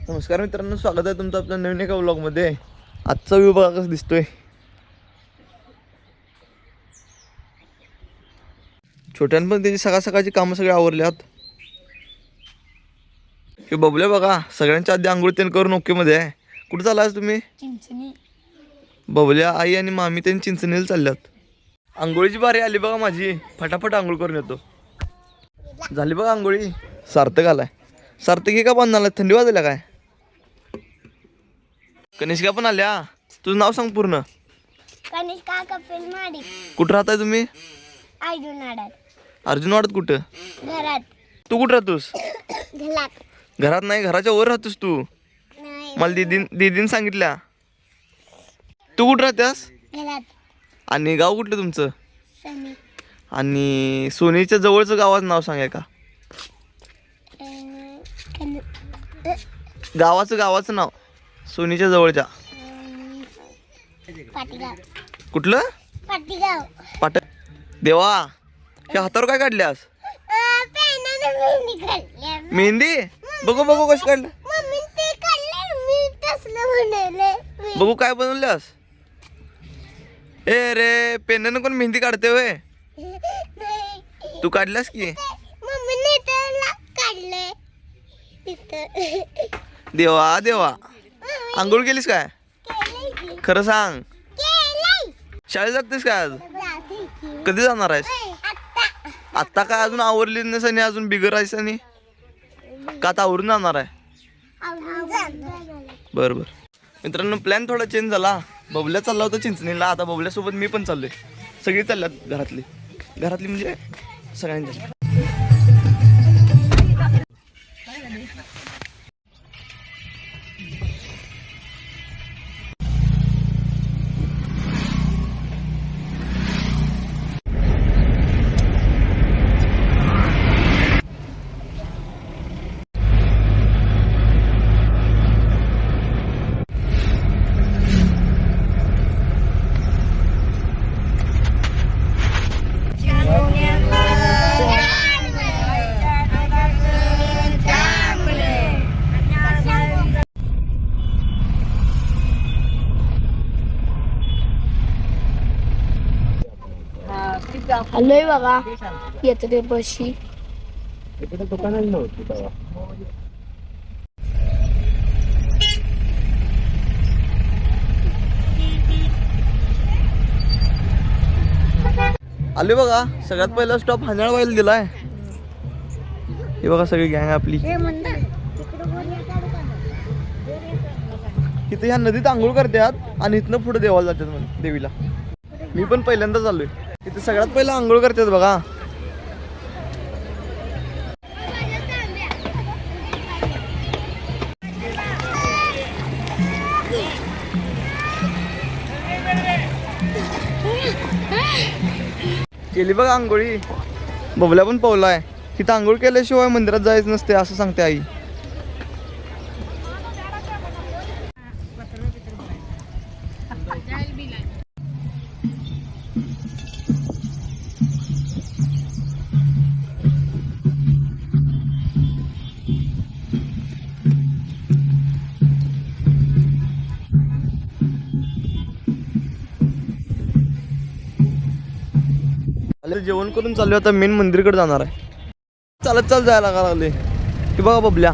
नमस्कार मित्रांनो, स्वागत आहे तुमचं आपल्या नवीन एका व्लॉगमध्ये. आजचा व्ह्यू बघा कसं दिसतोय. छोट्यान पण त्याची सकाळची कामं सगळी आवरल्यात. हे बबल्या बघा सगळ्यांच्या आधी आंघोळ तेन करून ओके मध्ये आहे. कुठं चाललाय तुम्ही? चिंचणी. बबल्या आई आणि मामी त्यांनी चिंचणीला चालल्यात. आंघोळीची बारी आली बघा माझी. फटाफट आंघोळ करून येतो. झाली बघा आंघोळी. सार्थक आलाय. सार्थक हे का बंद झाला? थंडी वाजल्या काय? कनिष्का पण आल्या. तुझं नाव सांग पूर्ण. कनिष्का कपिल माडी. कुठं राहताय तुम्ही? अर्जुनाडात. अर्जुनवाड्यात कुठं? घरात. तू कुठं राहतोस? घरात. घरात नाही, घराच्या वर राहतोस तू. नाही. मला दीदीन सांगितल्या. तू कुठं राहतेस? घरात. आणि गाव कुठलं तुमचं? सनी. आणि सोनीच्या जवळचं गावाचं नाव सांगाय का? गावाचं नाव सोनीच्या जवळच्या. पाटीगाव. कुठलं? पाटीगाव. पाट देवा, हे हातावर काय काढल्यास? मेहंदी. बघू कशी काढलं. बघू काय बनवल्यास? ए रे, पेनानं कोण मेहंदी काढते होय? तू काढल्यास की? देवा देवा, आंघोळ केलीस काय? खरं सांग, शाळेत जातेस काय आज? कधी जाणार आहेस? आत्ता काय अजून आवरली नाही? अजून बिगर आहेस आणि का आता आवरून जाणार आहे? बरं मित्रांनो, प्लॅन थोडा चेंज झाला. बबल्या चालला होता चिंचणीला. आता बबल्यासोबत मी पण चाललोय. सगळी चालल्यात घरातली म्हणजे सगळ्यांच्या. आलोय बघा येते बशी. आले बघा. सगळ्यात पहिला स्टॉप हांजाळवायला दिलाय. हे बघा सगळी गँग आपली. इथे ह्या नदीत आंघोळ करतात आणि इथनं पुढे देवाला जातात. म्हणे देवीला. मी पण पहिल्यांदा चाललोय. इथे सगळ्यात पहिला आंघोळ करतात बघा. केली बघा आंघोळी. बबल्या पण पावलाय. तिथं आंघोळ केल्याशिवाय मंदिरात जायचं नसते असं सांगते आई. जेवण करून चालू. आता मेन मंदिरकडे जाणार आहे. चालत जायला लागले. की बघा बबल्या.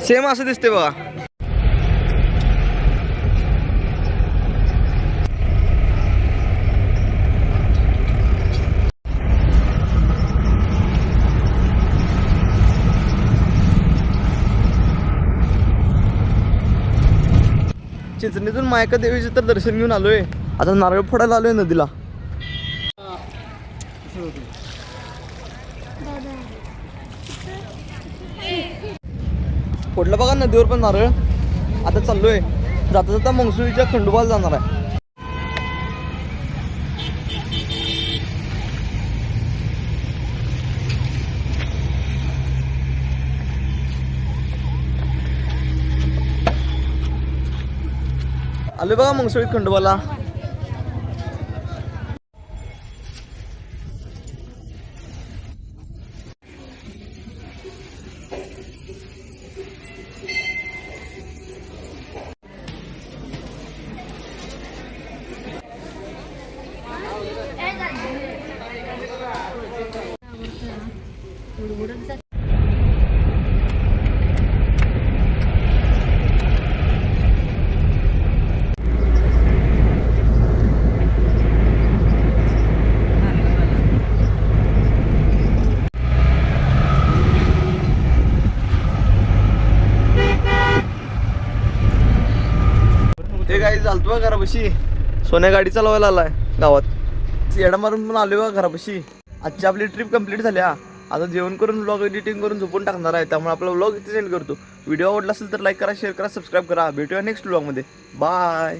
सेम असं दिसते बघा. चिंचणीतून मायका देवीचं तर दर्शन घेऊन आलोय. आता नारळ फोडायला आलोय नदीला. फोडलं बघा नदीवर पण नारळ. आता चाललोय. जाता जाता मंगसुळीच्या खंडोबाला जाणार आहे. आलोय बघा मंगसुळीत खंडोबाला. ते काही चालतो बा घरापाशी. सोन्या गाडी चालवायला आलाय गावात. येडा मारून पण आलोय बा घरापाशी. आजची आपली ट्रिप कंप्लीट झाली. आता जेवण करून व्लॉग एडिटिंग करून झोपून टाकणार आहे. त्यामुळे आपला व्लॉग इथे सेंड करतो. व्हिडिओ आवडला असेल तर लाईक करा, शेअर करा, सबस्क्राईब करा. भेटूया नेक्स्ट व्लॉगमध्ये. बाय.